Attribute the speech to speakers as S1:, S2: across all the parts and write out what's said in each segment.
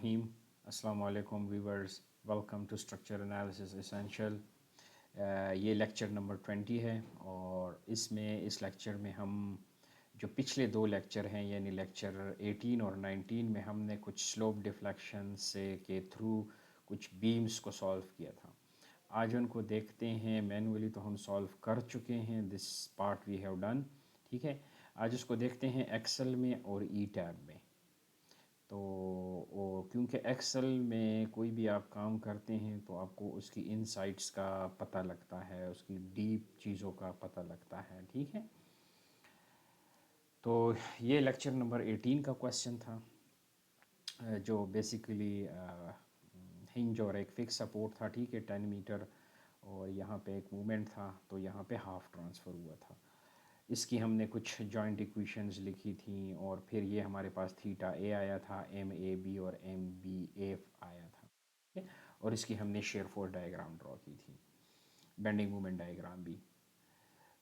S1: रहीम। अस्सलाम वालेकुम viewers, welcome to structure analysis essential. ये लेक्चर नंबर 20 है और इस लेक्चर में हम जो पिछले दो लेक्चर हैं यानी लेक्चर 18 और 19 में हमने कुछ स्लोप डिफ्लेक्शन से के थ्रू कुछ बीम्स को सॉल्व किया था। आज उनको देखते हैं। मैनुअली तो हम सॉल्व कर चुके हैं, this part we have done. ठीक है, आज इसको देखते हैं एक्सेल में और ई टैब में। तो क्योंकि एक्सेल में कोई भी आप काम करते हैं तो आपको उसकी इनसाइट्स का पता लगता है, उसकी डीप चीज़ों का पता लगता है। ठीक है, तो ये लेक्चर नंबर 18 का क्वेश्चन था, जो बेसिकली हिंज और एक फिक्स सपोर्ट था। ठीक है, 10 मीटर और यहाँ पे एक मूवमेंट था, तो यहाँ पे हाफ ट्रांसफ़र हुआ था। इसकी हमने कुछ जॉइंट इक्वेशंस लिखी थी और फिर ये हमारे पास थीटा ए आया था, एम ए बी और एम बी एफ आया था। ठीक है, और इसकी हमने शेयर फोर्स डायग्राम ड्रॉ की थी, बेंडिंग मोमेंट डायग्राम भी।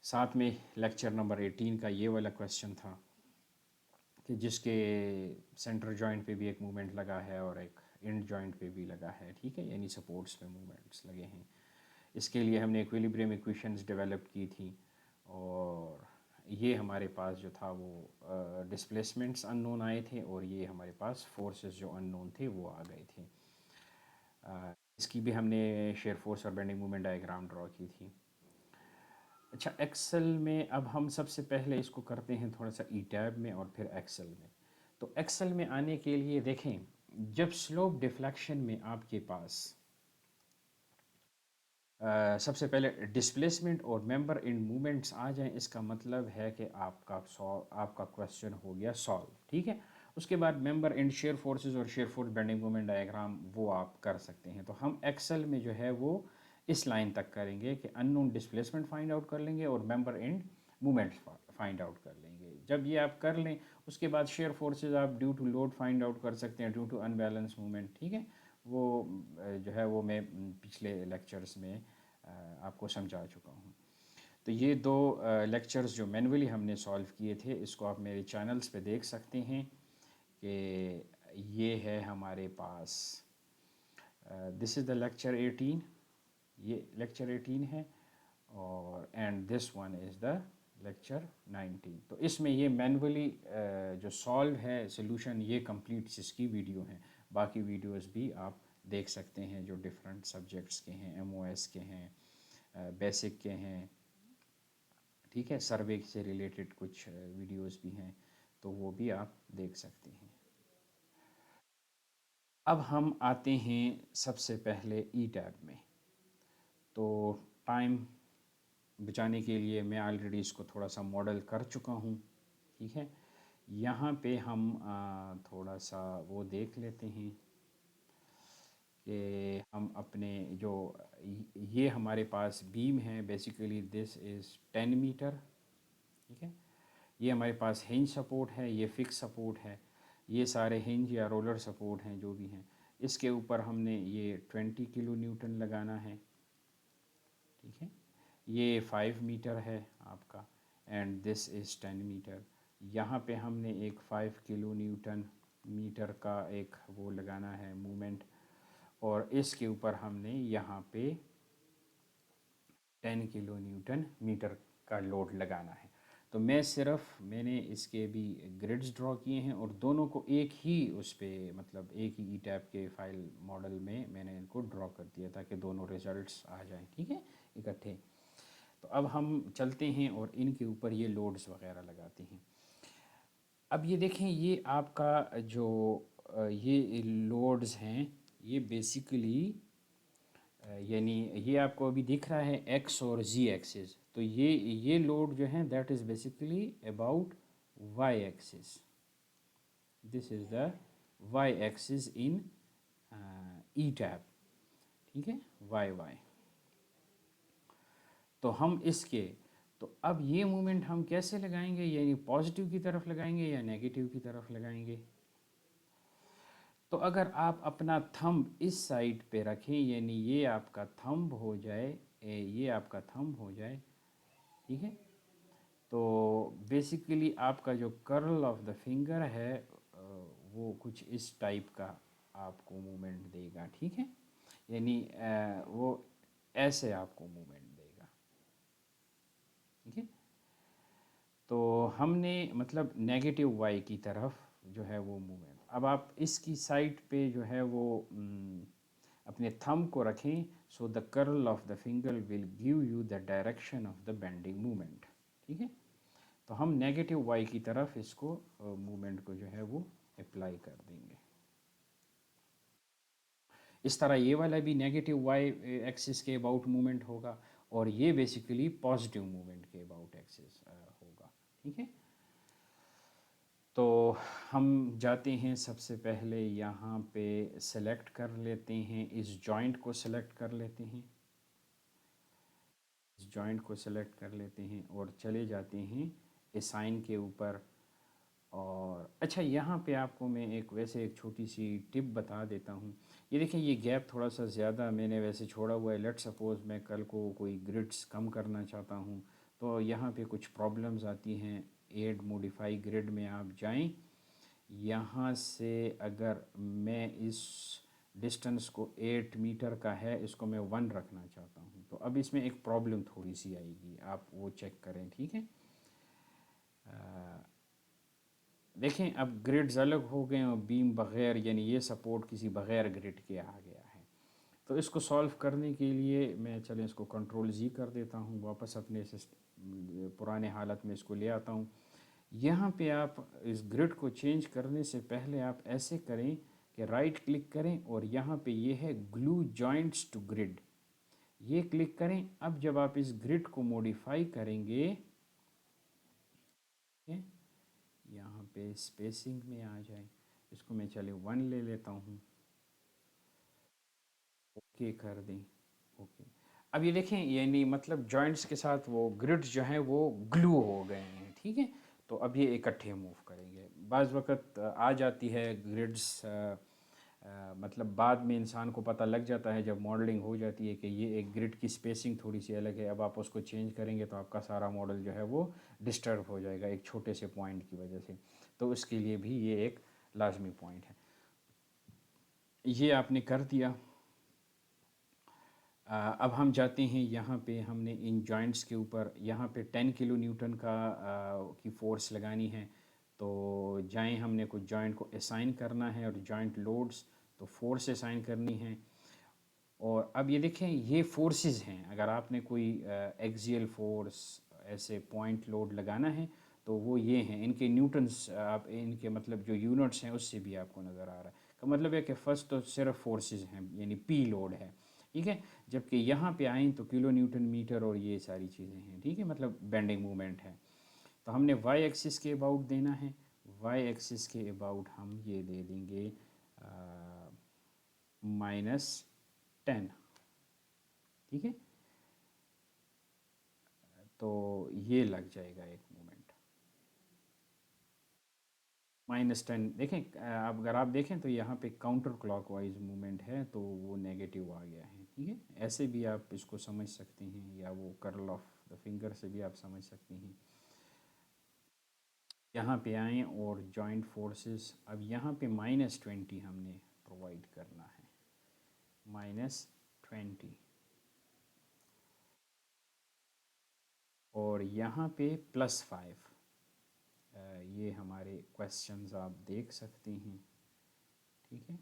S1: साथ में लेक्चर नंबर 18 का ये वाला क्वेश्चन था कि जिसके सेंटर जॉइंट पे भी एक मूवमेंट लगा है और एक एंड जॉइंट पे भी लगा है। ठीक है, यानी सपोर्ट्स पे मूवमेंट्स लगे हैं। इसके लिए हमने इक्विलिब्रियम इक्वेशंस डेवलप की थी और ये हमारे पास जो था वो डिस्प्लेसमेंट्स अननोन आए थे और ये हमारे पास फोर्सेस जो अननोन थे वो आ गए थे। इसकी भी हमने शेयर फोर्स और बेंडिंग मोमेंट डायग्राम ड्रॉ की थी। अच्छा, एक्सेल में अब हम सबसे पहले इसको करते हैं थोड़ा सा ई टैब में और फिर एक्सेल में। तो एक्सेल में आने के लिए देखें, जब स्लोप डिफ्लेक्शन में आपके पास सबसे पहले डिस्प्लेसमेंट और मेंबर इन मूवमेंट्स आ जाएं, इसका मतलब है कि आपका क्वेश्चन हो गया सॉल्व। ठीक है, उसके बाद मेंबर इन शेयर फोर्सेस और shear force bending moment diagram वो आप कर सकते हैं। तो हम एक्सेल में जो है वो इस लाइन तक करेंगे कि अननोन डिस्प्लेसमेंट फाइंड आउट कर लेंगे और member in movements find out कर लेंगे। जब ये आप कर लें उसके बाद शेयर फोर्सेज आप due to load find out कर सकते हैं, ड्यू टू अनबैलेंस मूवमेंट। ठीक है, वो जो है वो मैं पिछले लेक्चर्स में आपको समझा चुका हूँ। तो ये दो लेक्चर्स जो मैनुअली हमने सॉल्व किए थे, इसको आप मेरे चैनल्स पे देख सकते हैं कि ये है हमारे पास, दिस इज़ द लेक्चर 18, ये लेक्चर 18 है और and this one is the lecture 19। तो इसमें ये मैनुअली जो सॉल्व है सोल्यूशन, ये कंप्लीट इसकी वीडियो है। बाकी वीडियोस भी आप देख सकते हैं जो डिफरेंट सब्जेक्ट्स के हैं, एमओएस के हैं, बेसिक के हैं। ठीक है, सर्वे से रिलेटेड कुछ वीडियोस भी हैं, तो वो भी आप देख सकते हैं। अब हम आते हैं सबसे पहले ई टैब में। तो टाइम बचाने के लिए मैं ऑलरेडी इसको थोड़ा सा मॉडल कर चुका हूँ। ठीक है, यहाँ पे हम थोड़ा सा वो देख लेते हैं कि हम अपने जो ये हमारे पास बीम है, बेसिकली दिस इज़ 10 मीटर। ठीक है, ये हमारे पास हिंज सपोर्ट है, ये फिक्स सपोर्ट है, ये सारे हिंज या रोलर सपोर्ट हैं जो भी हैं। इसके ऊपर हमने ये 20 किलो न्यूटन लगाना है। ठीक है, ये 5 मीटर है आपका एंड दिस इज़ 10 मीटर। यहाँ पे हमने एक 5 किलो न्यूटन मीटर का एक वो लगाना है मूवमेंट, और इसके ऊपर हमने यहाँ पे 10 किलो न्यूटन मीटर का लोड लगाना है। तो मैंने इसके भी ग्रिड्स ड्रॉ किए हैं और दोनों को एक ही उस पर, मतलब एक ही ई टैप के फाइल मॉडल में मैंने इनको ड्रॉ कर दिया ताकि दोनों रिजल्ट्स आ जाएं। ठीक है, इकट्ठे। तो अब हम चलते हैं और इनके ऊपर ये लोड्स वगैरह लगाते हैं। अब ये देखें, ये आपका जो ये लोड्स हैं, ये बेसिकली यानी ये आपको अभी दिख रहा है एक्स और जी एक्सिस। तो ये लोड जो है that is basically about Y axis. This is the Y axis in E tab. ठीक है, वाई वाई। तो हम इसके, तो अब ये मूवमेंट हम कैसे लगाएंगे, यानी पॉजिटिव की तरफ लगाएंगे या नेगेटिव की तरफ लगाएंगे। तो अगर आप अपना थंब इस साइड पे रखें, यानी ये आपका थंब हो जाए, ये आपका थंब हो जाए। ठीक है, तो बेसिकली आपका जो कर्ल ऑफ द फिंगर है वो कुछ इस टाइप का आपको मूवमेंट देगा, ठीक है। यानी वो ऐसे आपको मूवमेंट देगा, ठीक है। तो हमने मतलब नेगेटिव वाई की तरफ जो है वो मूवमेंट, अब आप इसकी साइड पे जो है वो अपने थंब को रखें, so the curl of the finger will give you the direction of the bending movement, ठीक है। तो हम नेगेटिव वाई की तरफ इसको मूवमेंट को जो है वो अप्लाई कर देंगे। इस तरह ये वाला भी नेगेटिव वाई एक्सिस के अबाउट मूवमेंट होगा, और ये बेसिकली पॉजिटिव मूवमेंट के अबाउट एक्सिस होगा, ठीक है। तो हम जाते हैं, सबसे पहले यहाँ पे सेलेक्ट कर लेते हैं, इस जॉइंट को सेलेक्ट कर लेते हैं, इस जॉइंट को सेलेक्ट कर लेते हैं और चले जाते हैं असाइन के ऊपर। और अच्छा, यहाँ पे आपको मैं एक छोटी सी टिप बता देता हूँ। ये देखिए, ये गैप थोड़ा सा ज़्यादा मैंने वैसे छोड़ा हुआ है। लेट सपोज़ मैं कल को कोई ग्रिड्स कम करना चाहता हूँ, तो यहाँ पे कुछ प्रॉब्लम्स आती हैं। ऐड मॉडिफाई ग्रिड में आप जाएं, यहाँ से अगर मैं इस डिस्टेंस को 8 मीटर का है, इसको मैं 1 रखना चाहता हूँ, तो अब इसमें एक प्रॉब्लम थोड़ी सी आएगी, आप वो चेक करें, ठीक है। देखें, अब ग्रिड्स अलग हो गए और बीम बग़ैर, यानी ये सपोर्ट किसी बग़ैर ग्रिड के आ गया है। तो इसको सॉल्व करने के लिए मैं, चलें इसको कंट्रोल जी कर देता हूँ, वापस अपने पुराने हालत में इसको ले आता हूँ। यहाँ पे आप इस ग्रिड को चेंज करने से पहले आप ऐसे करें कि राइट क्लिक करें, और यहाँ पे ये है ग्लू जॉइंट्स टू ग्रिड, ये क्लिक करें। अब जब आप इस ग्रिड को मॉडिफाई करेंगे, यहाँ पे स्पेसिंग में आ जाए, इसको मैं चले 1 ले लेता हूँ, ओके कर दें, ओके। अब ये देखें, यानी मतलब जॉइंट्स के साथ वो ग्रिड्स जो हैं वो ग्लू हो गए हैं, ठीक है। तो अब ये इकट्ठे मूव करेंगे। बाज़ वक़्त आ जाती है ग्रिड्स, मतलब बाद में इंसान को पता लग जाता है जब मॉडलिंग हो जाती है कि ये एक ग्रिड की स्पेसिंग थोड़ी सी अलग है। अब आप उसको चेंज करेंगे तो आपका सारा मॉडल जो है वो डिस्टर्ब हो जाएगा एक छोटे से पॉइंट की वजह से। तो उसके लिए भी ये एक लाजमी पॉइंट है। ये आपने कर दिया। अब हम जाते हैं, यहाँ पे हमने इन जॉइंट्स के ऊपर यहाँ पे 10 किलो न्यूटन की फ़ोर्स लगानी है। तो जाएं, हमने कुछ जॉइंट को असाइन करना है, और जॉइंट लोड्स, तो फोर्स असाइन करनी है। और अब ये देखें, ये फोर्सेस हैं। अगर आपने कोई एक्सियल फोर्स, ऐसे पॉइंट लोड लगाना है, तो वो ये हैं, इनके न्यूटन्स, आप इनके मतलब जो यूनिट्स हैं उससे भी आपको नज़र आ रहा है। का मतलब है कि फ़र्स्ट तो सिर्फ फोर्सेस हैं, यानी पी लोड है, ठीक है। जबकि यहाँ पे आएँ तो किलो न्यूटन मीटर और ये सारी चीज़ें हैं, ठीक है, मतलब बेंडिंग मूवमेंट है। तो हमने वाई एक्सिस के अबाउट देना है। वाई एक्सिस के अबाउट हम ये दे देंगे -10, ठीक है। तो ये लग जाएगा एक मोमेंट। -10 देखें, अब अगर आप देखें तो यहाँ पे काउंटर क्लॉकवाइज मूवमेंट है, तो वो नेगेटिव आ गया है, ठीक है। ऐसे भी आप इसको समझ सकते हैं, या वो कर्ल ऑफ द फिंगर से भी आप समझ सकते हैं। यहाँ पे आएँ और जॉइंट फोर्सेस, अब यहाँ पे -20 हमने प्रोवाइड करना है, -20। और यहाँ पे +5। ये हमारे क्वेश्चंस आप देख सकते हैं, ठीक है।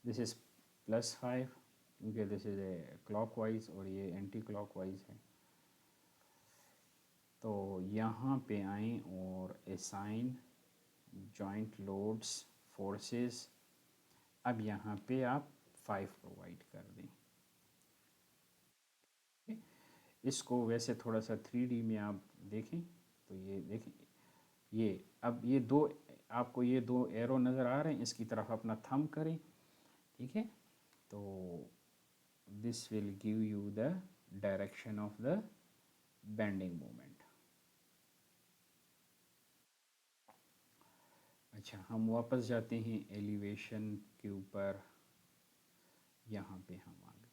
S1: दिस इज़ +5, क्योंकि दिस इज़ ए क्लॉकवाइज और ये एंटी क्लॉकवाइज है। तो यहाँ पे आएँ और असाइन जॉइंट लोड्स फोर्सेस। अब यहाँ पे आप 5 प्रोवाइड कर दें, ठीक है? इसको वैसे थोड़ा सा 3D में आप देखें, तो ये देखें, ये अब ये दो, आपको ये दो एरो नज़र आ रहे हैं, इसकी तरफ अपना थंब करें, ठीक है। तो this will give you the direction of the bending moment. अच्छा, हम वापस जाते हैं एलिवेशन के ऊपर, यहाँ पे हम आ गए।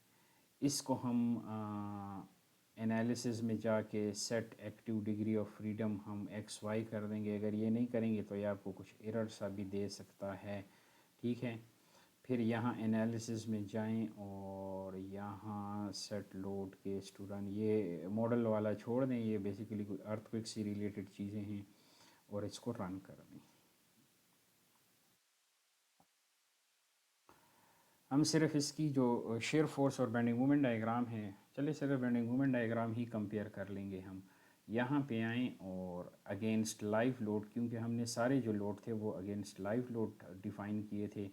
S1: इसको हम एनालिसिस में जाके set active degree of freedom हम XY कर देंगे। अगर ये नहीं करेंगे तो ये आपको कुछ एरर सा भी दे सकता है, ठीक है। फिर यहाँ एनालिसिस में जाएं और यहाँ set load case to run, ये मॉडल वाला छोड़ दें, ये बेसिकली कोई अर्थक्वेक से रिलेटेड चीज़ें हैं, और इसको रन कर दें। हम सिर्फ इसकी जो शेयर फोर्स और बेंडिंग मोमेंट डायग्राम है, चलिए सिर्फ बेंडिंग मोमेंट डायग्राम ही कंपेयर कर लेंगे हम। यहाँ पे आएँ और अगेंस्ट लाइव लोड, क्योंकि हमने सारे जो लोड थे वो अगेंस्ट लाइव लोड डिफ़ाइन किए थे,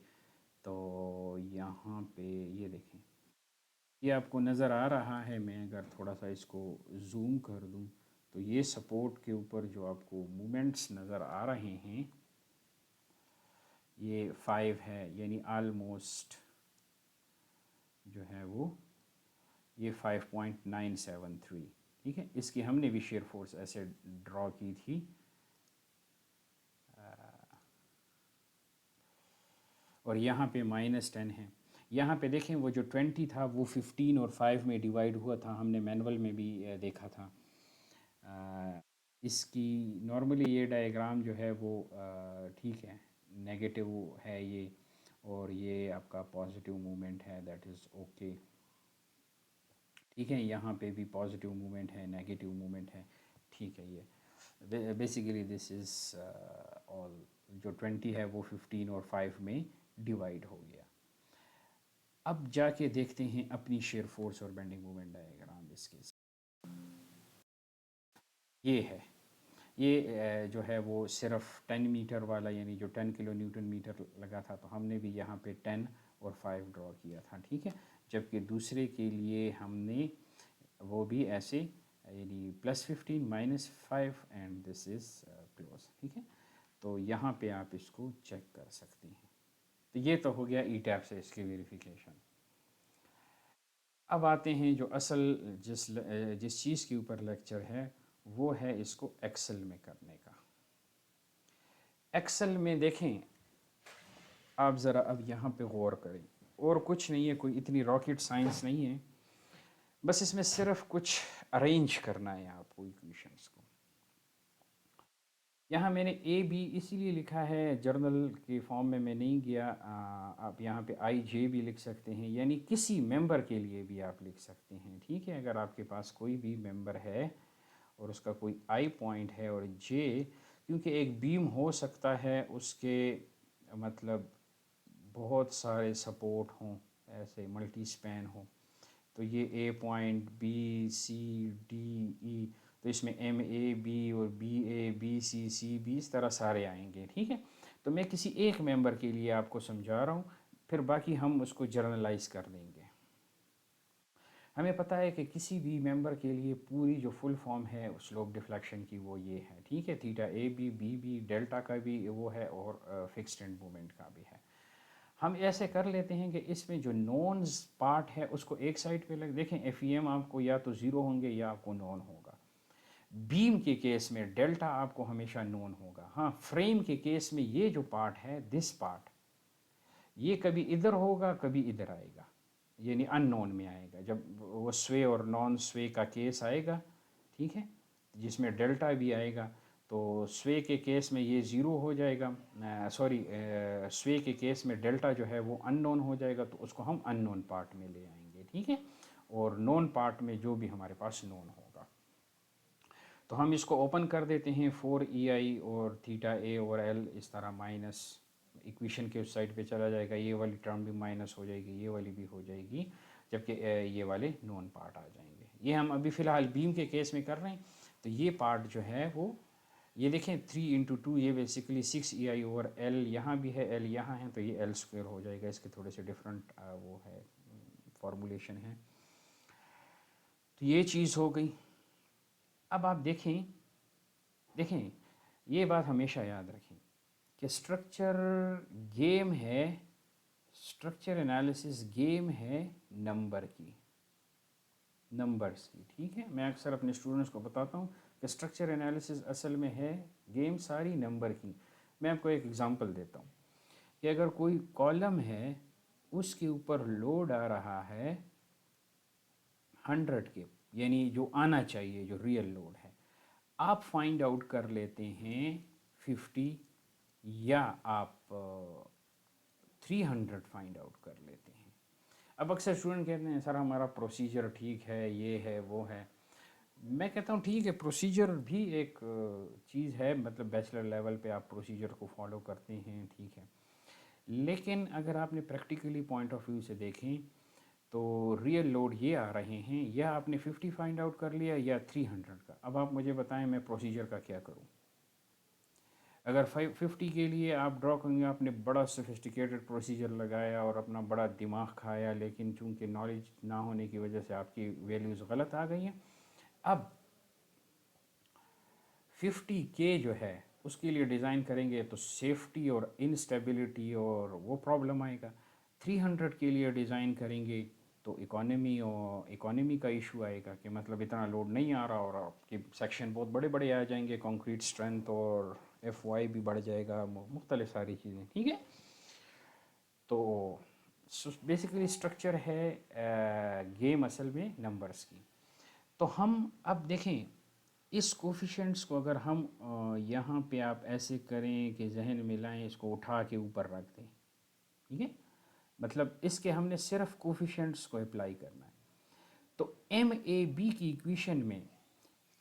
S1: तो यहाँ पे ये देखें, ये आपको नज़र आ रहा है। मैं अगर थोड़ा सा इसको जूम कर दूँ तो ये सपोर्ट के ऊपर जो आपको मूवमेंट्स नज़र आ रहे हैं ये 5 है, यानी आलमोस्ट जो है वो ये 5.973, ठीक है। इसकी हमने भी शेयर फोर्स ऐसे ड्रॉ की थी, और यहाँ पे -10 है। यहाँ पे देखें वो जो 20 था वो 15 और 5 में डिवाइड हुआ था, हमने मैनुअल में भी देखा था। इसकी नॉर्मली ये डायग्राम जो है वो ठीक है, नेगेटिव है ये, और ये आपका पॉजिटिव मूवमेंट है, दैट इज़ ओके, ठीक है। यहाँ पे भी पॉजिटिव मूवमेंट है, नेगेटिव मूवमेंट है, ठीक है। ये बेसिकली दिस इज़ ऑल, जो 20 है वो 15 और 5 में डिवाइड हो गया। अब जाके देखते हैं अपनी शेयर फोर्स और बेंडिंग मोमेंट डायग्राम इसके। ये है, ये जो है वो सिर्फ 10 मीटर वाला, यानी जो 10 किलो न्यूटन मीटर लगा था, तो हमने भी यहाँ पे 10 और 5 ड्रॉ किया था, ठीक है। जबकि दूसरे के लिए हमने वो भी ऐसे, यानी +15 -5 एंड दिस इज़ क्लोज, ठीक है। तो यहाँ पे आप इसको चेक कर सकते हैं। तो ये तो हो गया ई टैप से इसकी वेरिफिकेशन। अब आते हैं जो असल जिस चीज़ के ऊपर लेक्चर है, वो है इसको एक्सेल में करने का। एक्सेल में देखें आप ज़रा, अब यहाँ पे गौर करें, और कुछ नहीं है, कोई इतनी रॉकेट साइंस नहीं है, बस इसमें सिर्फ कुछ अरेंज करना है आपको इक्वेशंस को। यहाँ मैंने ए बी इसीलिए लिखा है, जर्नल के फॉर्म में मैं नहीं गया। आप यहाँ पे आई जे भी लिख सकते हैं, यानी किसी मेंबर के लिए भी आप लिख सकते हैं, ठीक है। अगर आपके पास कोई भी मेंबर है और उसका कोई आई पॉइंट है, और जे क्योंकि एक बीम हो सकता है उसके मतलब बहुत सारे सपोर्ट हों, ऐसे मल्टी स्पैन हो, तो ये A point B C D E, तो इसमें एम ए बी और B A B C C B इस तरह सारे आएंगे, ठीक है। तो मैं किसी एक मेंबर के लिए आपको समझा रहा हूँ, फिर बाकी हम उसको जर्नलाइज कर देंगे। हमें पता है कि किसी भी मेंबर के लिए पूरी जो फुल फॉर्म है स्लोप डिफ्लेक्शन की वो ये है, ठीक है। Theta A B B B delta का भी वो है, और फिक्स्ड एंड मूवमेंट का भी है। हम ऐसे कर लेते हैं कि इसमें जो नॉन पार्ट है उसको एक साइड पे लग, देखें एफ आपको या तो ज़ीरो होंगे या आपको नॉन होगा। बीम के केस में डेल्टा आपको हमेशा नॉन होगा। हाँ, फ्रेम के केस में ये जो पार्ट है, दिस पार्ट, ये कभी इधर होगा कभी इधर आएगा, यानी अननोन में आएगा जब वो स्वे और नॉन स्वे का केस आएगा, ठीक है, जिसमें डेल्टा भी आएगा। तो स्वे के केस में ये ज़ीरो हो जाएगा, सॉरी स्वे के केस में डेल्टा जो है वो अननोन हो जाएगा, तो उसको हम अननोन पार्ट में ले आएंगे, ठीक है। और नॉन पार्ट में जो भी हमारे पास नॉन होगा, तो हम इसको ओपन कर देते हैं। 4EI और थीटा ए और एल इस तरह माइनस इक्वेशन के उस साइड पे चला जाएगा, ये वाली टर्म भी माइनस हो जाएगी, ये वाली भी हो जाएगी, जबकि ये वाले नॉन पार्ट आ जाएंगे। ये हम अभी फ़िलहाल बीम के केस में कर रहे हैं। तो ये पार्ट जो है वो, ये देखें 3 × 2, ये बेसिकली 6EI ओवर एल, यहाँ भी है एल यहाँ है, तो ये एल स्क्वायर हो जाएगा। इसके थोड़े से डिफरेंट वो है फॉर्मूलेशन है। तो ये चीज़ हो गई। अब आप देखें देखें ये बात हमेशा याद रखें कि स्ट्रक्चर गेम है, स्ट्रक्चर एनालिसिस गेम है नंबर की, नंबर्स की, ठीक है। मैं अक्सर अपने स्टूडेंट्स को बताता हूँ कि स्ट्रक्चर एनालिसिस असल में है गेम सारी नंबर की। मैं आपको एक एग्जांपल देता हूँ कि अगर कोई कॉलम है उसके ऊपर लोड आ रहा है 100 के, यानी जो आना चाहिए, जो रियल लोड है, आप फाइंड आउट कर लेते हैं 50, या आप
S2: 300 फाइंड आउट कर लेते हैं। अब अक्सर स्टूडेंट कहते हैं सर हमारा प्रोसीजर ठीक है, ये है वो है। मैं कहता हूँ ठीक है, प्रोसीजर भी एक चीज़ है, मतलब बैचलर लेवल पे आप प्रोसीजर को फॉलो करते हैं, ठीक है। लेकिन अगर आपने प्रैक्टिकली पॉइंट ऑफ व्यू से देखें तो रियल लोड ये आ रहे हैं, या आपने 50 फाइंड आउट कर लिया या 300 का। अब आप मुझे बताएं मैं प्रोसीजर का क्या करूं। अगर 50 के लिए आप ड्रॉ करेंगे, आपने बड़ा सोफिस्टिकेटेड प्रोसीजर लगाया और अपना बड़ा दिमाग खाया, लेकिन चूंकि नॉलेज ना होने की वजह से आपकी वैल्यूज़ गलत आ गई हैं। अब 50 के जो है उसके लिए डिज़ाइन करेंगे तो सेफ्टी और इंस्टेबिलिटी और वो प्रॉब्लम आएगा। 300 के लिए डिज़ाइन करेंगे तो इकोनॉमी का इशू आएगा कि मतलब इतना लोड नहीं आ रहा और आपके सेक्शन बहुत बड़े बड़े आ जाएंगे, कंक्रीट स्ट्रेंथ और FY भी बढ़ जाएगा, मुख्तलिफ सारी चीज़ें, ठीक है। तो बेसिकली स्ट्रक्चर है गेम असल में नंबर्स की। तो हम अब देखें इस कोफिशेंट्स को, अगर हम यहाँ पे आप ऐसे करें कि जहन में लाएं, इसको उठा के ऊपर रख दें, ठीक है। मतलब इसके हमने सिर्फ कोफिशेंट्स को अप्लाई करना है। तो MAB की इक्वेशन में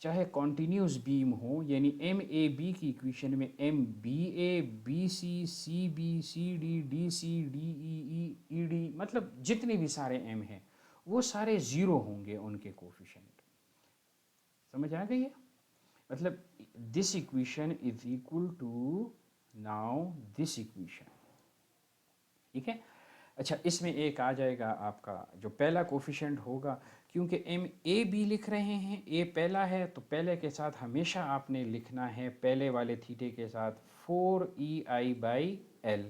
S2: चाहे कॉन्टीन्यूस बीम हो, यानी MAB की इक्वेशन में MBA BC CB CD DC DEE ED, मतलब जितने भी सारे M हैं वो सारे ज़ीरो होंगे उनके कोफिशेंट। समझ आ गई है? मतलब this equation is equal to now this equation, ठीक है। अच्छा, इसमें एक आ जाएगा आपका जो पहला कोफिशेंट होगा, क्योंकि MAB लिख रहे हैं, ए पहला है तो पहले के साथ हमेशा आपने लिखना है पहले वाले थीटे के साथ 4EI/L।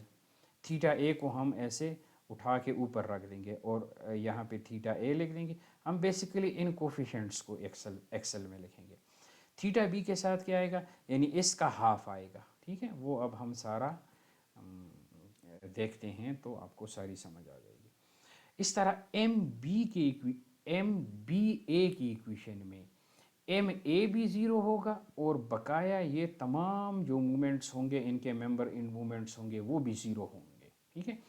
S2: थीटा ए को हम ऐसे उठा के ऊपर रख देंगे और यहाँ पे थीटा ए लिख देंगे। हम बेसिकली इन कोफिशेंट्स को एक्सेल में लिखेंगे। थीटा बी के साथ क्या आएगा, यानी इसका हाफ आएगा, ठीक है। वो अब हम सारा देखते हैं तो आपको सारी समझ आ जाएगी। इस तरह MBA की इक्वेशन में MA भी ज़ीरो होगा और बकाया ये तमाम जो मूवमेंट्स होंगे, इनके मेंबर इन मूवमेंट्स होंगे, वो भी ज़ीरो होंगे, ठीक है।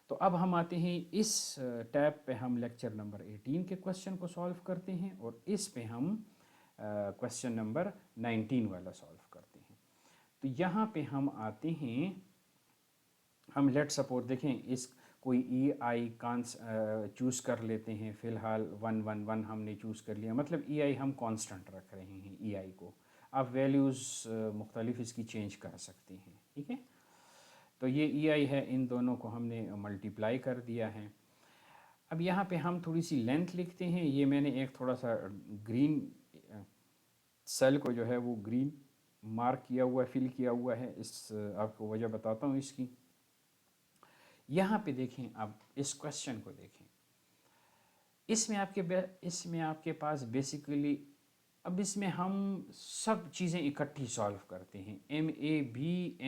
S2: तो अब हम आते हैं इस टैब पे, हम लेक्चर नंबर 18 के क्वेश्चन को सॉल्व करते हैं और इस पे हम क्वेश्चन नंबर 19 वाला सॉल्व करते हैं। तो यहाँ पे हम आते हैं, हम लेट सपोज देखें इस कोई EI कांस चूज़ कर लेते हैं। फ़िलहाल 111 हमने चूज़ कर लिया, मतलब EI हम कांस्टेंट रख रहे हैं EI को। आप वैल्यूज़ मुख्तलिफ इसकी चेंज कर सकते हैं, ठीक है। तो ये EI है, इन दोनों को हमने मल्टीप्लाई कर दिया है। अब यहाँ पे हम थोड़ी सी लेंथ लिखते हैं। ये मैंने एक थोड़ा सा ग्रीन सेल को जो है वो ग्रीन मार्क किया हुआ है, फिल किया हुआ है। इस आपको वजह बताता हूँ इसकी। यहाँ पे देखें, अब इस क्वेश्चन को देखें, इसमें आपके पास बेसिकली, अब इसमें हम सब चीज़ें इकट्ठी सॉल्व करते हैं। MAB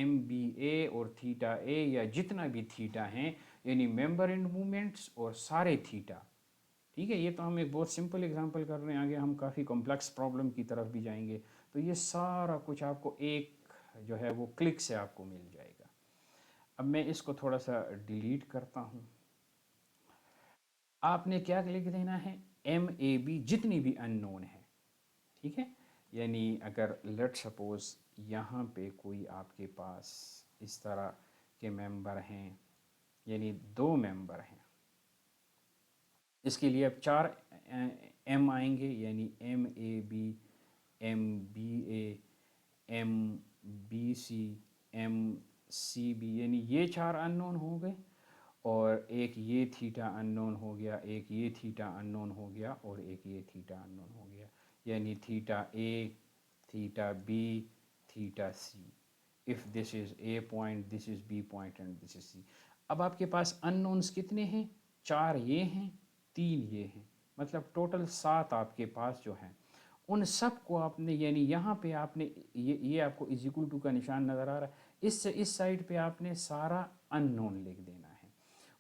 S2: MBA और थीटा ए, या जितना भी थीटा हैं, यानी मेंबर इन मूवमेंट्स और सारे थीटा, ठीक है। ये तो हम एक बहुत सिंपल एग्जांपल कर रहे हैं, आगे हम काफ़ी कॉम्प्लेक्स प्रॉब्लम की तरफ भी जाएंगे। तो ये सारा कुछ आपको एक जो है वो क्लिक से आपको मिल जाएगा। अब मैं इसको थोड़ा सा डिलीट करता हूँ। आपने क्या लिख देना है, MAB जितनी भी अननोन है, ठीक है। यानी अगर लेट सपोज यहाँ पे कोई आपके पास इस तरह के मेंबर हैं, यानी दो मेंबर हैं, इसके लिए अब 4 M आएंगे, यानी MAB MBA MBC MCB, यानी ये 4 अननोन हो गए, और एक ये थीटा अननोन हो गया, एक ये थीटा अननोन हो गया, और एक ये थीटा अननोन हो गया, यानी theta A, theta B, theta C. If this is A point, this is B point and this is C. अब आपके पास अननोन्स कितने हैं, 4 ये हैं, 3 ये हैं, मतलब टोटल 7 आपके पास जो हैं। उन सब को आपने, यानी यहाँ पे आपने ये आपको इज इक्वल टू का निशान नज़र आ रहा है, इससे इस साइड पे आपने सारा अननोन लिख देना है,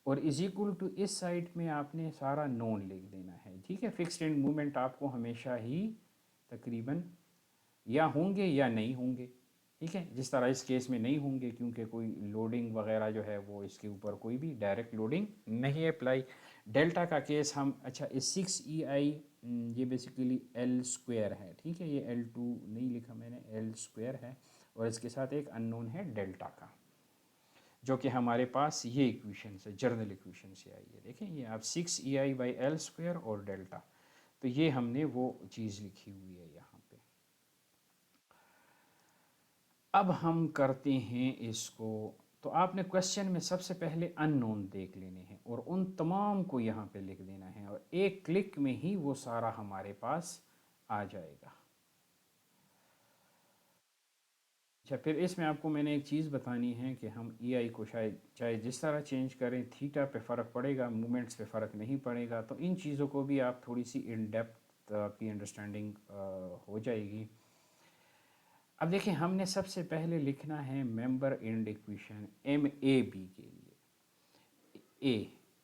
S2: और इज इक्वल टू इस साइड में आपने सारा नोन लिख देना है, ठीक है। फिक्स्ड एंड मूवमेंट आपको हमेशा ही तकरीबन या होंगे या नहीं होंगे, ठीक है, जिस तरह इस केस में नहीं होंगे क्योंकि कोई लोडिंग वगैरह जो है वो इसके ऊपर कोई भी डायरेक्ट लोडिंग नहीं अप्लाई। डेल्टा का केस हम, अच्छा इस 6 EI ये बेसिकली L स्क्वायर है, ठीक है, ये L2 नहीं लिखा मैंने, L स्क्वायर है और इसके साथ एक अननोन है डेल्टा का, जो कि हमारे पास ये इक्वेशन से, जर्नल इक्वेशन से आई है। देखें ये आप 6 EI/L स्क्वायर और डेल्टा, तो ये हमने वो चीज़ लिखी हुई है यहाँ पे। अब हम करते हैं इसको, तो आपने क्वेश्चन में सबसे पहले अननोन देख लेने हैं और उन तमाम को यहाँ पे लिख देना है और एक क्लिक में ही वो सारा हमारे पास आ जाएगा। अच्छा, फिर इसमें आपको मैंने एक चीज़ बतानी है कि हम EI को शायद चाहे जिस तरह चेंज करें, थीटा पे फ़र्क पड़ेगा, मूवमेंट्स पे फ़र्क नहीं पड़ेगा। तो इन चीज़ों को भी आप थोड़ी सी इन डेप्थ आपकी अंडरस्टैंडिंग हो जाएगी। अब देखिए, हमने सबसे पहले लिखना है मेंबर एंड इक्वेशन MAB के लिए,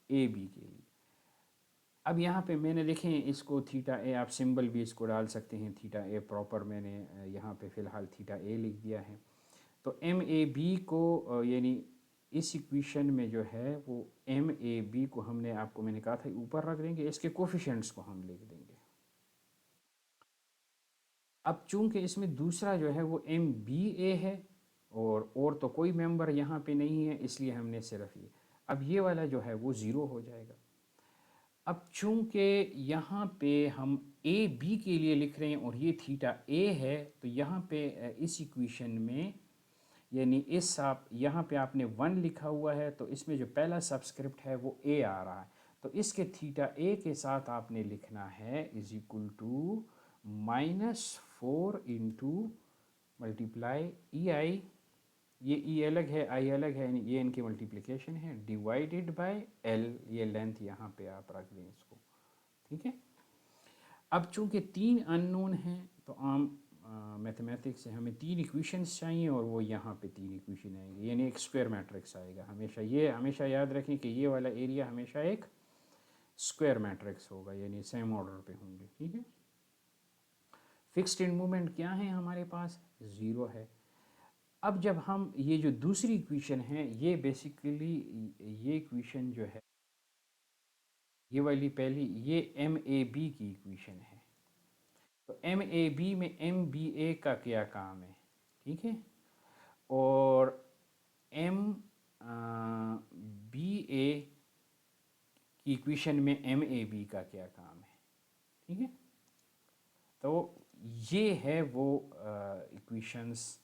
S2: AB के लिए। अब यहाँ पे मैंने देखें इसको थीटा ए, आप सिंबल भी इसको डाल सकते हैं थीटा ए प्रॉपर, मैंने यहाँ पे फ़िलहाल थीटा ए लिख दिया है। तो MAB को यानी इस इक्वेशन में जो है वो MAB को हमने, आपको मैंने कहा था ऊपर रख देंगे, इसके कोफिशेंट्स को हम लिख देंगे। अब चूंकि इसमें दूसरा जो है वो MBA है और तो कोई मेंबर यहाँ पे नहीं है, इसलिए हमने सिर्फ ये, अब ये वाला जो है वो ज़ीरो हो जाएगा। अब चूंकि यहाँ पे हम AB के लिए लिख रहे हैं और ये थीटा A है, तो यहाँ पे इस इक्वेशन में यानी इस आप यहाँ पे आपने 1 लिखा हुआ है, तो इसमें जो पहला सब्सक्रिप्ट है वो A आ रहा है, तो इसके थीटा A के साथ आपने लिखना है is equal to -4 into multiply EI, ये E अलग है, I अलग है, ये इनकी मल्टीप्लिकेशन है, डिवाइडेड बाय L, ये लेंथ यहाँ पे आप रख दें इसको, ठीक है। अब चूंकि 3 अननोन हैं तो आम मैथमेटिक्स से हमें 3 इक्वेशंस चाहिए और वो यहाँ पे 3 इक्वेशन आएंगे, यानी एक स्क्वायर मैट्रिक्स आएगा। हमेशा ये हमेशा याद रखें कि ये वाला एरिया हमेशा एक स्क्वायर मैट्रिक्स होगा, यानी सेम ऑर्डर पे होंगे, ठीक है। फिक्स्ड एंड मूवमेंट क्या है हमारे पास, 0 है। अब जब हम ये जो दूसरी इक्वेशन है, ये बेसिकली ये इक्वेशन जो है, ये वाली पहली, ये MAB की इक्वेशन है। तो MAB में MBA का क्या काम है, ठीक है, और MBA की इक्वेशन में MAB का क्या काम है, ठीक है। तो ये है वो इक्वेशंस।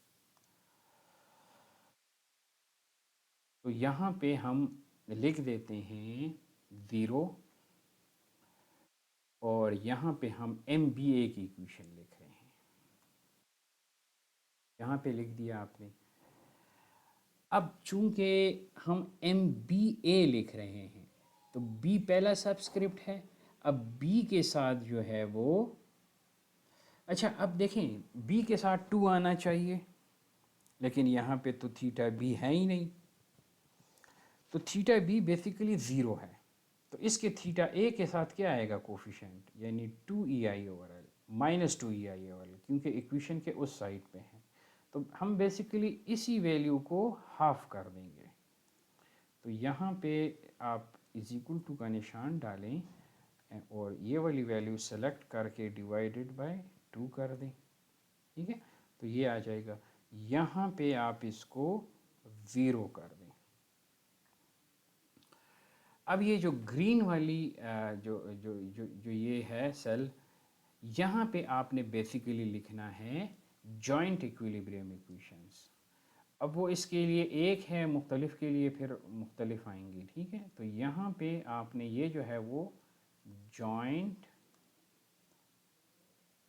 S2: तो यहाँ पे हम लिख देते हैं 0 और यहाँ पे हम MBA की इक्वेशन लिख रहे हैं, यहाँ पे लिख दिया आपने। अब चूंकि हम MBA लिख रहे हैं तो B पहला सब्सक्रिप्ट है, अब B के साथ जो है वो, अच्छा अब देखें B के साथ 2 आना चाहिए, लेकिन यहाँ पे तो थीटा B है ही नहीं, तो थीटा B बेसिकली 0 है। तो इसके थीटा A के साथ क्या आएगा कोफिशेंट, यानी 2EI/L, -2EI/L, क्योंकि इक्वेशन के उस साइड पे है। तो हम बेसिकली इसी वैल्यू को हाफ कर देंगे। तो यहाँ पे आप इज इक्वल टू का निशान डालें और ये वाली वैल्यू सेलेक्ट करके डिवाइडेड बाय 2 कर दें, ठीक है। तो ये आ जाएगा, यहाँ पे आप इसको 0 कर दें। अब ये जो ग्रीन वाली जो जो जो जो ये है सेल, यहाँ पे आपने बेसिकली लिखना है जॉइंट इक्विलिब्रियम इक्वेशंस। अब वो इसके लिए एक है, मुख्तलिफ के लिए फिर मुख्तलिफ आएंगी, ठीक है। तो यहाँ पे आपने ये जो है वो जॉइंट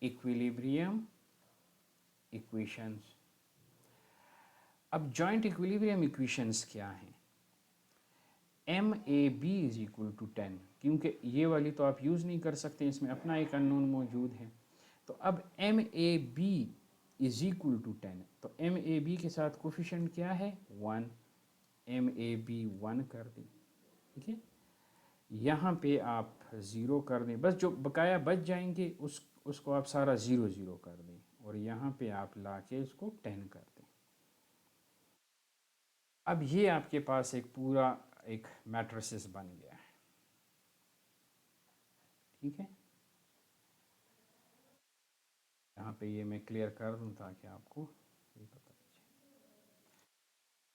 S2: इक्विलिब्रियम इक्वेशंस। अब जॉइंट इक्विलिब्रियम इक्वेशंस क्या हैं, MAB इज इक्वल टू 10, क्योंकि ये वाली तो आप यूज़ नहीं कर सकते, इसमें अपना एक अननोन मौजूद है। तो अब MAB इज इक्वल टू 10, तो MAB के साथ कोफिशेंट क्या है 1, MAB 1 कर दें, ठीक है। यहाँ पे आप 0 कर दें, बस जो बकाया बच जाएंगे उसको आप सारा 0 0 कर दें और यहाँ पे आप ला के इसको 10 कर दें। अब ये आपके पास एक पूरा एक मैट्रिसेस बन गया है, ठीक है। यहाँ पे ये मैं क्लियर कर दूँ ताकि आपको ये पता चले।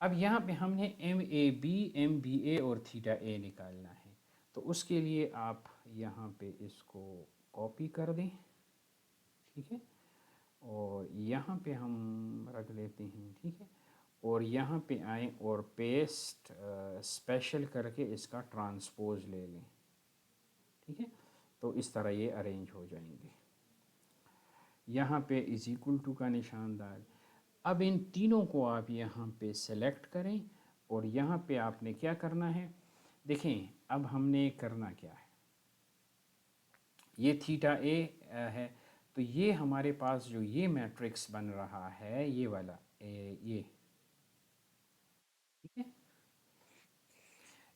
S2: अब यहाँ पे हमने MAB, MBA और थीटा ए निकालना है, तो उसके लिए आप यहाँ पे इसको कॉपी कर दें, ठीक है, और यहाँ पे हम रख देते हैं, ठीक है, और यहाँ पे आए और पेस्ट स्पेशल करके इसका ट्रांसपोज ले लें, ठीक है। तो इस तरह ये अरेंज हो जाएंगे। यहाँ पे इज इक्वल टू का निशान डाल। अब इन तीनों को आप यहाँ पे सेलेक्ट करें और यहाँ पे आपने क्या करना है, देखें अब हमने करना क्या है, ये थीटा ए है, तो ये हमारे पास जो ये मैट्रिक्स बन रहा है ये वाला ये, ठीक है,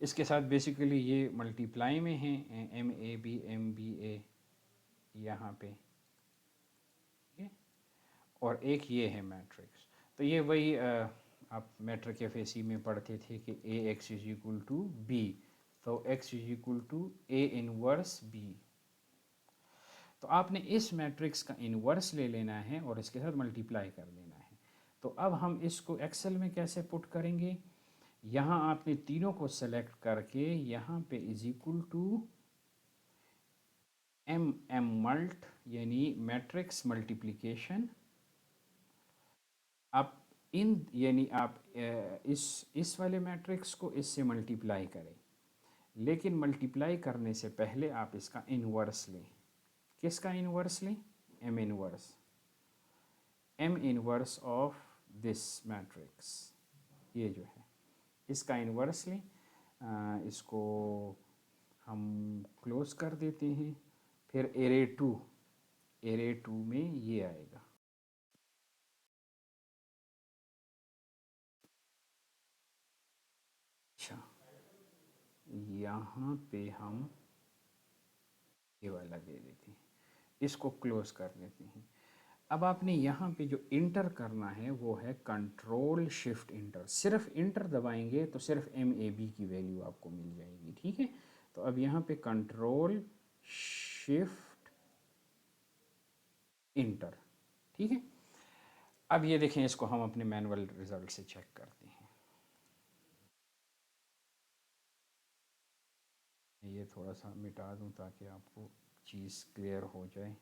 S2: इसके साथ बेसिकली ये मल्टीप्लाई में है MAB MBA यहाँ पे, ठीक है, और एक ये है मैट्रिक्स। तो ये वही आप मैट्रिक FAC में पढ़ते थे कि AX is equal to B, तो X is equal to A inverse B। तो आपने इस मैट्रिक्स का इन्वर्स ले लेना है और इसके साथ मल्टीप्लाई कर देना है। तो अब हम इसको एक्सेल में कैसे पुट करेंगे, यहाँ आपने तीनों को सेलेक्ट करके यहाँ पे is equal to M mult यानी मैट्रिक्स मल्टीप्लिकेशन, आप इन यानी आप इस वाले मैट्रिक्स को इससे मल्टीप्लाई करें, लेकिन मल्टीप्लाई करने से पहले आप इसका इन्वर्स लें। किसका इन्वर्स लें, M inverse of this matrix, ये जो है इसका इन्वर्स लें। इसको हम क्लोज कर देते हैं, फिर एरे टू में ये आएगा। अच्छा, यहाँ पे हम ये वाला दे देते हैं, इसको क्लोज कर देते हैं। अब आपने यहाँ पे जो इंटर करना है वो है कंट्रोल शिफ्ट इंटर, सिर्फ इंटर दबाएंगे तो सिर्फ MAB की वैल्यू आपको मिल जाएगी, ठीक है। तो अब यहाँ पे कंट्रोल शिफ्ट इंटर, ठीक है। अब ये देखें, इसको हम अपने मैनुअल रिजल्ट से चेक करते हैं। ये थोड़ा सा मिटा दूं ताकि आपको चीज़ क्लियर हो जाए।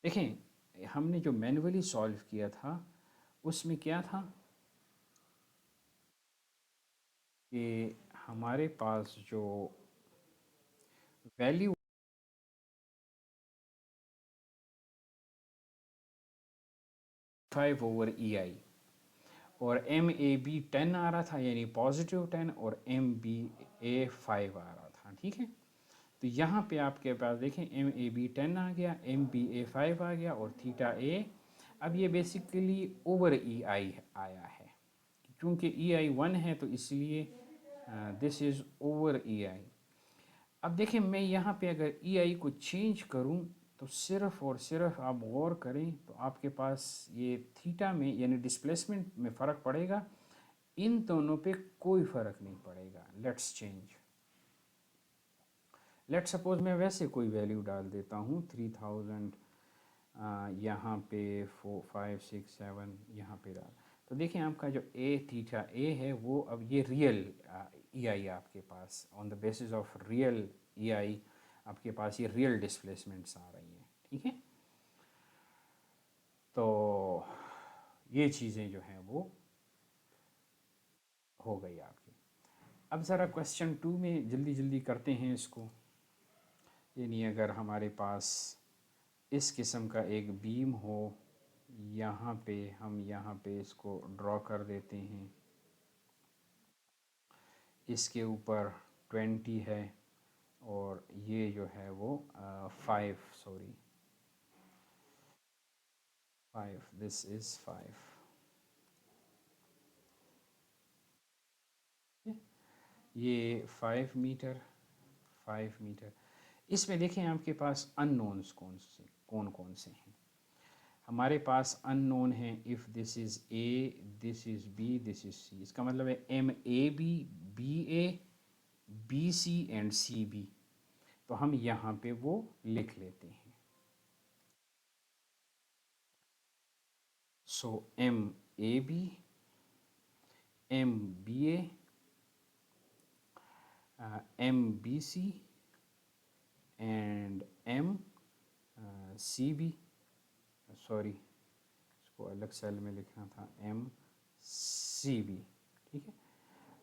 S2: देखें, हमने जो मैनुअली सॉल्व किया था उसमें क्या था कि हमारे पास जो वैल्यू 5/EI और MAB 10 आ रहा था, यानी पॉजिटिव 10, और MBA 5 आ रहा था, ठीक है। तो यहाँ पे आपके पास देखें MAB 10 आ गया, MBA 5 आ गया और थीटा ए, अब ये बेसिकली ओवर EI आया है, क्योंकि EI 1 है तो इसलिए दिस इज़ ओवर EI। अब देखें, मैं यहाँ पे अगर EI को चेंज करूँ तो सिर्फ और सिर्फ आप गौर करें तो आपके पास ये थीटा में यानी डिस्प्लेसमेंट में फ़र्क पड़ेगा, इन दोनों पे कोई फ़र्क नहीं पड़ेगा। लेट्स चेंज, लेट सपोज मैं वैसे कोई वैल्यू डाल देता हूँ 3000, यहाँ पे 4 5 6 7 यहाँ पे डाल, तो देखिए आपका जो थीटा ए है वो अब ये रियल EI आपके pass on the basis of real EI आपके पास ये रियल डिस्प्लेसमेंट्स आ रही हैं, ठीक है। तो ये चीज़ें जो हैं वो हो गई आपकी। अब ज़रा क्वेश्चन 2 में जल्दी जल्दी करते हैं इसको, यानी अगर हमारे पास इस किस्म का एक बीम हो, यहाँ पे हम यहाँ पे इसको ड्रॉ कर देते हैं, इसके ऊपर 20 है और ये जो है वो 5, दिस इज़ 5, ये 5 मीटर, 5 मीटर। इसमें देखें आपके पास अननोन्स कौन कौन से हैं। हमारे पास अननोन है if this is A, this is B, this is C. इसका मतलब है M A B, B A, B C and C B. तो हम यहाँ पे वो लिख लेते हैं। So M A B, M B A, M B C and M C B. Sorry, इसको अलग सेल में लिखना था, एम सी बी। ठीक है।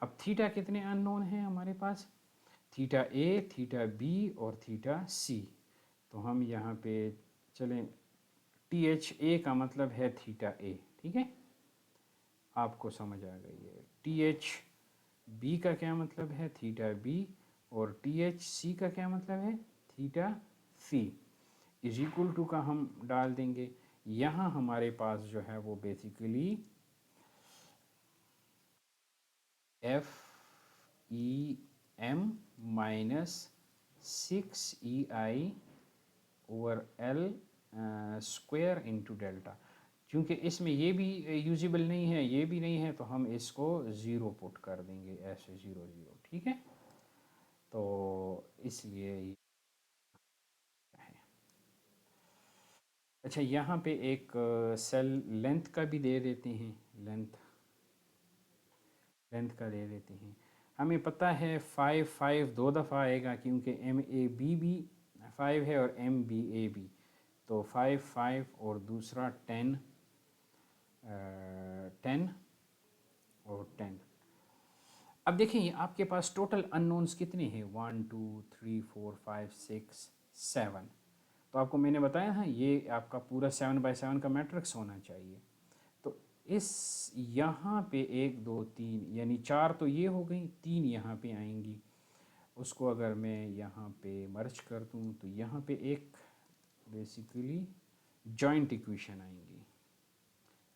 S2: अब थीटा कितने अननोन हैं हमारे पास? थीटा ए, थीटा बी और थीटा सी। तो हम यहाँ पे चलें, टी एच ए का मतलब है थीटा ए। ठीक है, आपको समझ आ गई है। टी एच बी का क्या मतलब है? Theta B. और टी एच सी का क्या मतलब है? Theta C. Is equal to का हम डाल देंगे। यहाँ हमारे पास जो है वो basically F E M minus 6 EI over L square into delta. क्योंकि इसमें ये भी यूजिबल नहीं है, ये भी नहीं है, तो हम इसको ज़ीरो पुट कर देंगे, ऐसे 0 0। ठीक है, तो इसलिए ये है। अच्छा, यहाँ पे एक सेल लेंथ का भी दे देते हैं, लेंथ का दे देते हैं। हमें पता है 5 5 दो दफ़ा आएगा, क्योंकि एम ए बी भी 5 है और एम बी ए भी। तो 5 5 और दूसरा 10 10 और 10। अब देखें आपके पास टोटल अननोन्स कितने हैं? 1 2 3 4 5 6 7। तो आपको मैंने बताया है ये आपका पूरा 7x7 का मैट्रिक्स होना चाहिए। तो इस यहाँ पे 1 2 3 यानी 4 तो ये हो गई, 3 यहाँ पे आएंगी। उसको अगर मैं यहाँ पे मर्ज कर दूँ तो यहाँ पे एक बेसिकली जॉइंट इक्वेशन आएंगी,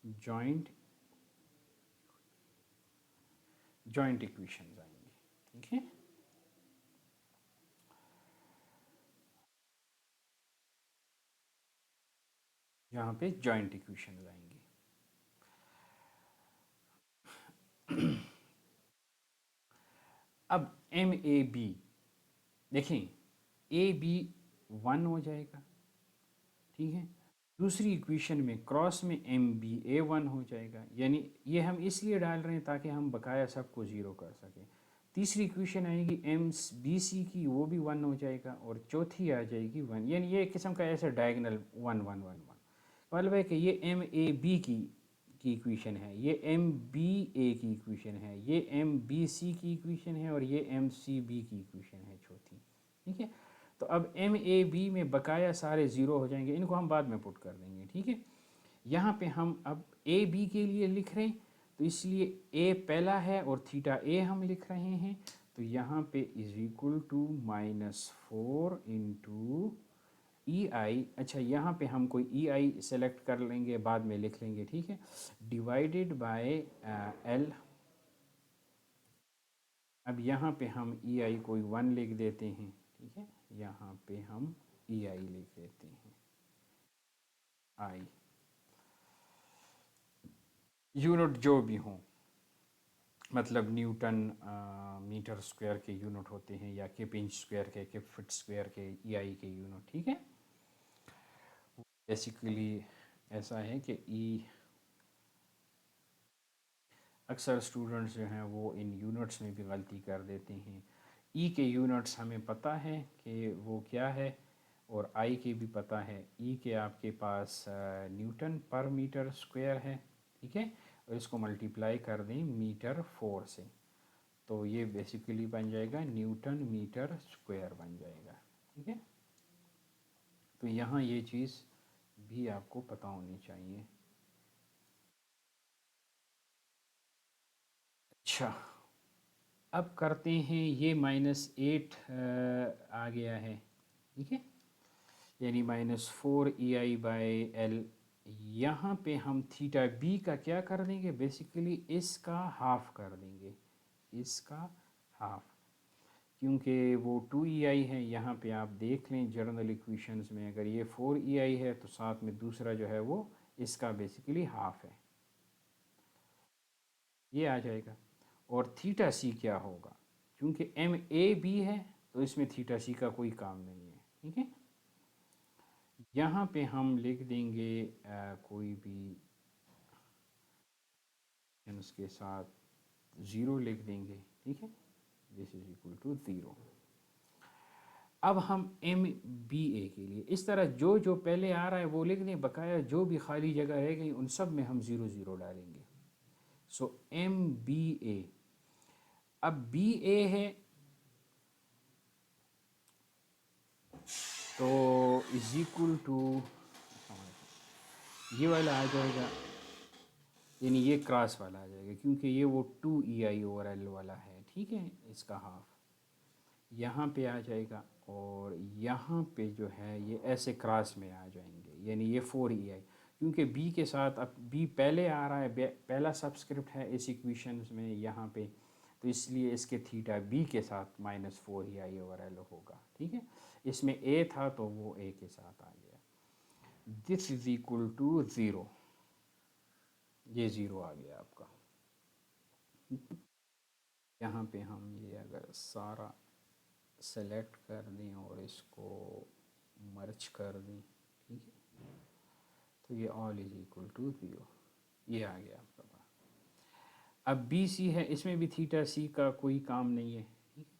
S2: जॉइंट इक्वेशंस आएंगी। ठीक है, यहाँ पे जॉइंट इक्वेशंस आएंगी। अब एम ए बी देखें, ए बी 1 हो जाएगा। ठीक है, दूसरी इक्वेशन में क्रॉस में एम बी ए 1 हो जाएगा। यानी ये हम इसलिए डाल रहे हैं ताकि हम बकाया सबको ज़ीरो कर सकें। तीसरी इक्वेशन आएगी एम बी सी की, वो भी 1 हो जाएगा। और चौथी आ जाएगी 1। यानी ये एक किस्म का ऐसा डायगनल 1 1 1 1। मतलब है कि ये एम ए बी की इक्वेशन है, ये एम बी ए की इक्वेशन है, ये एम बी सी की इक्वेशन है, और ये एम सी बी की इक्वेशन है चौथी। ठीक है, तो अब एम ए बी में बकाया सारे ज़ीरो हो जाएंगे, इनको हम बाद में पुट कर देंगे। ठीक है, यहाँ पे हम अब ए बी के लिए लिख रहे हैं, तो इसलिए ए पहला है और थीटा ए हम लिख रहे हैं। तो यहाँ पे इज इक्वल टू -4 इंटू ई आई। अच्छा, यहाँ पे हम कोई ई आई सेलेक्ट कर लेंगे, बाद में लिख लेंगे। ठीक है, डिवाइडेड बाय एल। अब यहाँ पे हम ई आई कोई 1 लिख देते हैं। ठीक है, यहाँ पे हम ई आई लिख देते हैं, आई यूनिट जो भी हों, मतलब न्यूटन मीटर स्क्वायर के यूनिट होते हैं, या किप इंच स्क्वायर के, किप फिट स्क्वायर के, ई आई के यूनिट। ठीक है, बेसिकली ऐसा है कि ई अक्सर स्टूडेंट्स जो हैं वो इन यूनिट्स में भी गलती कर देते हैं। ई के यूनिट्स हमें पता है कि वो क्या है, और आई के भी पता है। ई के आपके पास न्यूटन पर मीटर स्क्वायर है। ठीक है, और इसको मल्टीप्लाई कर दें मीटर 4 से, तो ये बेसिकली बन जाएगा न्यूटन मीटर स्क्वायर बन जाएगा। ठीक है, तो यहाँ ये चीज़ भी आपको पता होनी चाहिए। अच्छा, अब करते हैं, ये -8 आ गया है। ठीक है, यानी -4 EI/L। यहाँ पे हम थीटा बी का क्या कर देंगे? बेसिकली इसका हाफ कर देंगे, इसका हाफ, क्योंकि वो 2 EI है। यहाँ पे आप देख लें जर्नल इक्वेशंस में, अगर ये 4 EI है तो साथ में दूसरा जो है वो इसका बेसिकली हाफ है, ये आ जाएगा। और थीटा सी क्या होगा, क्योंकि एम ए बी है तो इसमें थीटा सी का कोई काम नहीं है, ठीक है। यहाँ पे हम लिख देंगे कोई भी उसके साथ ज़ीरो लिख देंगे, ठीक है। This is equal to zero. अब हम एम बी ए के लिए इस तरह जो जो पहले आ रहा है वो लिख दें, बकाया जो भी खाली जगह रह गई उन सब में हम ज़ीरो ज़ीरो डालेंगे। सो एम बी ए, अब बी ए है तो इज इक्वल टू ये वाला आ जाएगा, यानी ये क्रॉस वाला आ जाएगा क्योंकि ये वो 2 EI/L वाला है, ठीक है, इसका हाफ यहाँ पे आ जाएगा और यहाँ पे जो है ये ऐसे क्रॉस में आ जाएंगे, यानी ये 4 EI, क्योंकि बी के साथ अब बी पहले आ रहा है, पहला सबस्क्रिप्ट है इस इक्वेशन में यहाँ पे, तो इसलिए इसके थीटा बी के साथ -4 EI/L होगा, ठीक है। इसमें ए था तो वो ए के साथ आ गया। This is equal to zero, ये ज़ीरो आ गया आपका। यहाँ पे हम ये अगर सारा सेलेक्ट कर दें और इसको मर्ज कर दें, ठीक है, तो ये all is equal to zero, ये आ गया आपका पास। अब बी सी है, इसमें भी थीटा सी का कोई काम नहीं है, ठीक है।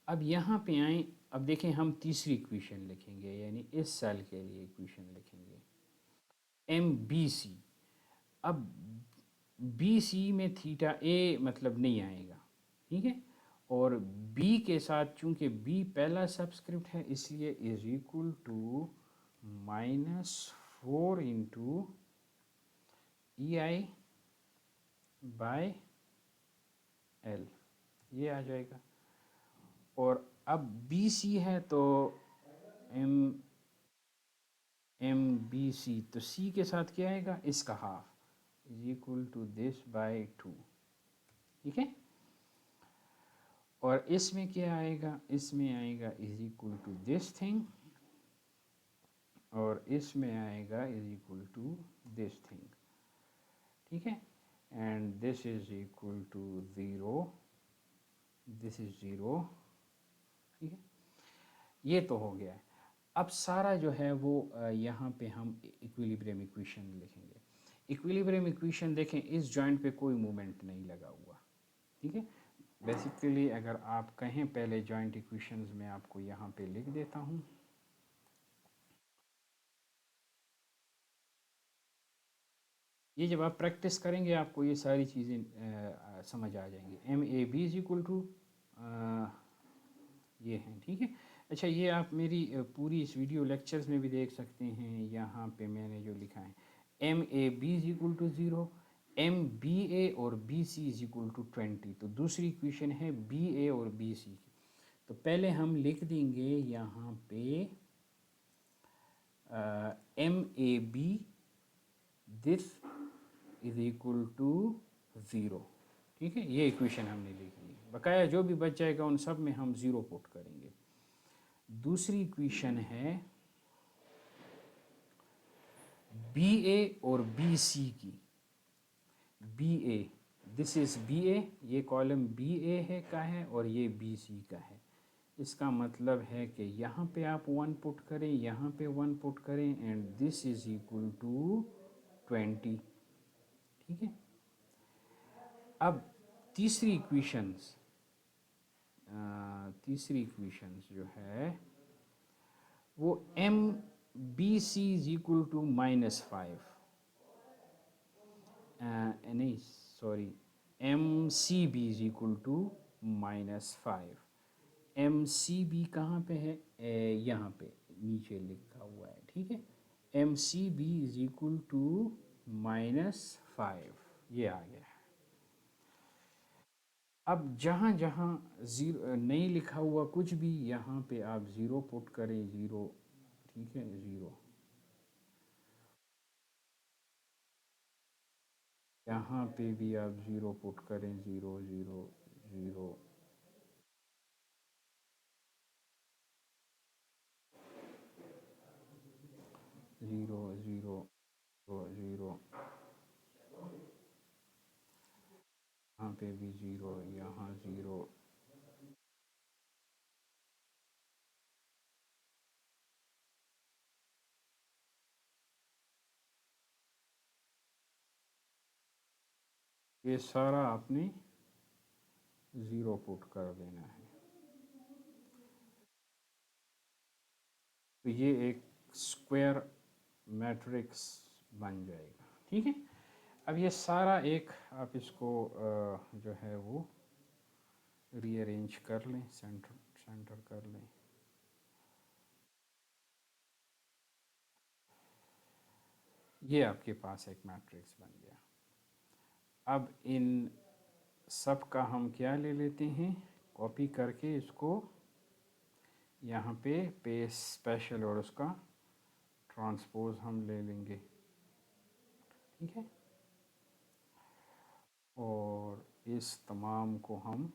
S2: अब यहाँ पे आए, अब देखें हम तीसरी इक्वेशन लिखेंगे, यानी इस सेल के लिए इक्वेशन लिखेंगे एम बी सी। अब बी सी में थीटा ए मतलब नहीं आएगा, ठीक है, और बी के साथ चूंकि बी पहला सब्सक्रिप्ट है इसलिए is equal to -4 into EI/L, ये आ जाएगा। और अब बी सी है तो एम बी सी, तो सी के साथ क्या आएगा, इसका half is equal to this by 2, ठीक है। और इसमें क्या आएगा, इसमें आएगा is equal to this thing, और इसमें आएगा is equal to this thing, ठीक है। And this is equal to zero, this is zero, ठीक है। ये तो हो गया है। अब सारा जो है वो यहाँ पे हम इक्विलिब्रियम इक्वेशन लिखेंगे। इक्विलिब्रियम इक्वेशन देखें, इस जॉइंट पे कोई मूवमेंट नहीं लगा हुआ, ठीक है। बेसिकली अगर आप कहें पहले जॉइंट इक्वेशंस में आपको यहाँ पे लिख देता हूँ, ये जब आप प्रैक्टिस करेंगे आपको ये सारी चीज़ें समझ आ जाएंगी। M A B is equal to ये हैं, ठीक है। अच्छा, ये आप मेरी पूरी इस वीडियो लेक्चर्स में भी देख सकते हैं, यहाँ पे मैंने जो लिखा है M A B is equal to zero, M B A और B C is equal to 20। तो दूसरी इक्वेशन है बी ए और बी सी की, तो पहले हम लिख देंगे यहाँ पे M A B this is equal to zero, ठीक है। ये इक्वेशन हमने लिखी है, बकाया जो भी बच जाएगा उन सब में हम ज़ीरो पुट करेंगे। दूसरी इक्वेशन है बी ए और बी सी की, B A, this is B A, ये कॉलम बी ए है का है और ये बी सी का है। इसका मतलब है कि यहाँ पे आप 1 पुट करें, यहाँ पे 1 पुट करें, and this is equal to 20, ठीक है। अब तीसरी इक्वेशंस जो है वो M B C is equal to -5, नहीं sorry, M C B is equal to -5। M C B कहाँ पे है, यहाँ पे नीचे लिखा हुआ है, ठीक है। M C B is equal to -5, ये आ गया है। अब जहाँ जहाँ ज़ीरो नहीं लिखा हुआ कुछ भी, यहाँ पे आप ज़ीरो पुट करें, ज़ीरो, ठीक है, ज़ीरो। यहाँ पे भी आप ज़ीरो पुट करें, zero zero zero, zero zero पे भी ज़ीरो, यहाँ ज़ीरो। ये सारा आपने ज़ीरो पुट कर देना है। तो ये एक स्क्वायर मैट्रिक्स बन जाएगा, ठीक है। अब ये सारा एक आप इसको जो है वो रीअरेंज कर लें, सेंटर सेंटर कर लें। ये आपके पास एक मैट्रिक्स बन गया। अब इन सब का हम क्या ले लेते हैं, कॉपी करके इसको यहाँ पे स्पेशल और उसका ट्रांसपोज हम ले लेंगे, ठीक है। और इस तमाम को हम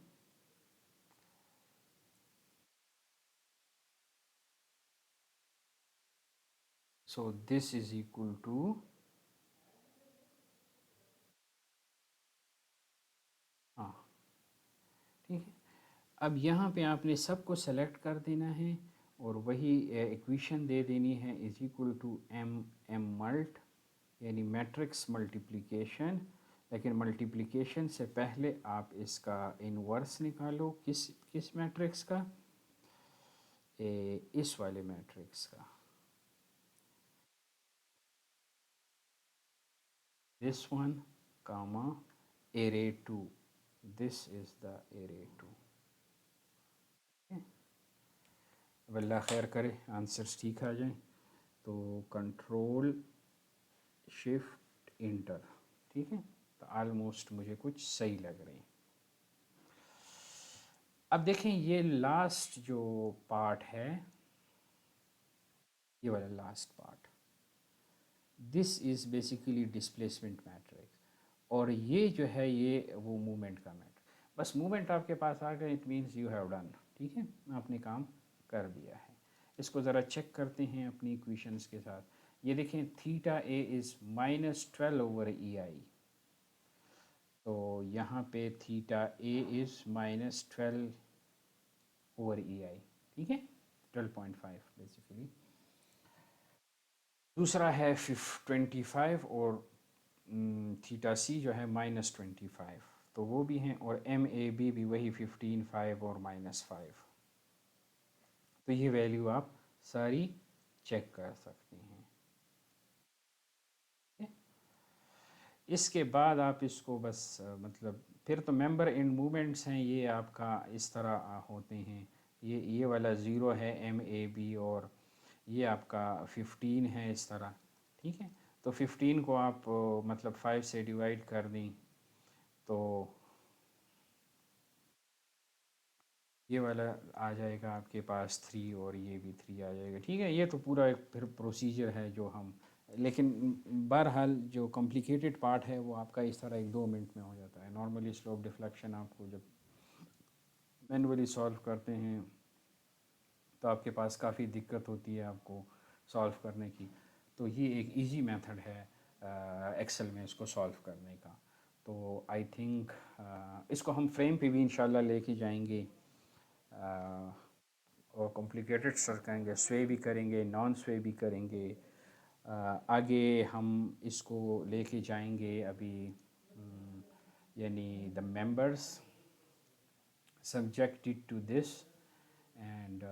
S2: so this is equal to, हाँ ठीक है। अब यहाँ पे आपने सबको सेलेक्ट कर देना है और वही इक्वेशन दे देनी है, is equal to M M mult, यानी मैट्रिक्स मल्टीप्लिकेशन। लेकिन मल्टीप्लिकेशन से पहले आप इसका इनवर्स निकालो, किस किस मैट्रिक्स का, इस वाले मैट्रिक्स का, this one comma array two, this is the array two. अब अल्लाह खैर करे आंसर्स ठीक आ जाएं। तो कंट्रोल शिफ्ट इंटर, ठीक है। तो आलमोस्ट मुझे कुछ सही लग रही। अब देखें ये लास्ट जो पार्ट है, ये वाला last part, this is basically displacement matrix, और ये जो है ये वो मूवमेंट का मैट्रिक्स। बस मूवमेंट आपके पास आ गया, it means you have done, ठीक है, आपने काम कर दिया है। इसको ज़रा चेक करते हैं अपनी इक्वेशंस के साथ। ये देखें थीटा ए इज़ -12/EI, तो यहाँ पे थीटा ए इज़ -12/EI, ठीक है, 12.5 बेसिकली। दूसरा है 25 और थीटा सी जो है -25, तो वो भी हैं, और एम ए बी भी वही 15, 5 और -5। तो ये वैल्यू आप सारी चेक कर सकते हैं। इसके बाद आप इसको बस मतलब फिर तो मेंबर इन मूवमेंट्स हैं, ये आपका इस तरह होते हैं। ये वाला ज़ीरो है एम ए बी, और ये आपका 15 है इस तरह, ठीक है। तो 15 को आप मतलब 5 से डिवाइड कर दें तो ये वाला आ जाएगा आपके पास 3, और ये भी 3 आ जाएगा, ठीक है। ये तो पूरा एक फिर प्रोसीजर है जो हम, लेकिन बहरहाल जो कॉम्प्लिकेटेड पार्ट है वो आपका इस तरह 1-2 मिनट में हो जाता है। नॉर्मली स्लोप डिफ्लेक्शन आपको जब मैनुअली सॉल्व करते हैं तो आपके पास काफ़ी दिक्कत होती है आपको सॉल्व करने की। तो ये एक इजी मेथड है एक्सेल में इसको सॉल्व करने का। तो आई थिंक इसको हम फ्रेम पे भी इंशाल्लाह लेके जाएंगे, और कॉम्प्लिकेटेड स्ट्रक्चर करेंगे, स्वे भी करेंगे, नॉन स्वे भी करेंगे। आगे हम इसको लेके जाएंगे अभी, यानी the members subjected to this, and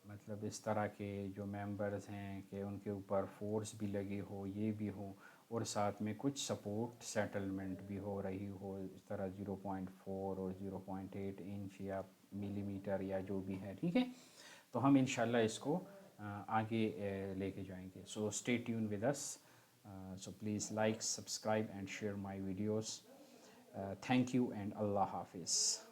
S2: मतलब इस तरह के जो मेंबर्स हैं कि उनके ऊपर फोर्स भी लगी हो, ये भी हो, और साथ में कुछ सपोर्ट सेटलमेंट भी हो रही हो, इस तरह 0.4 और 0.8 इंच या मिलीमीटर या जो भी है, ठीक है। तो हम इंशाल्लाह इसको आगे लेके जाएंगे। So stay tuned with us, so please like, subscribe and share my videos. Thank you and अल्लाह हाफिज़।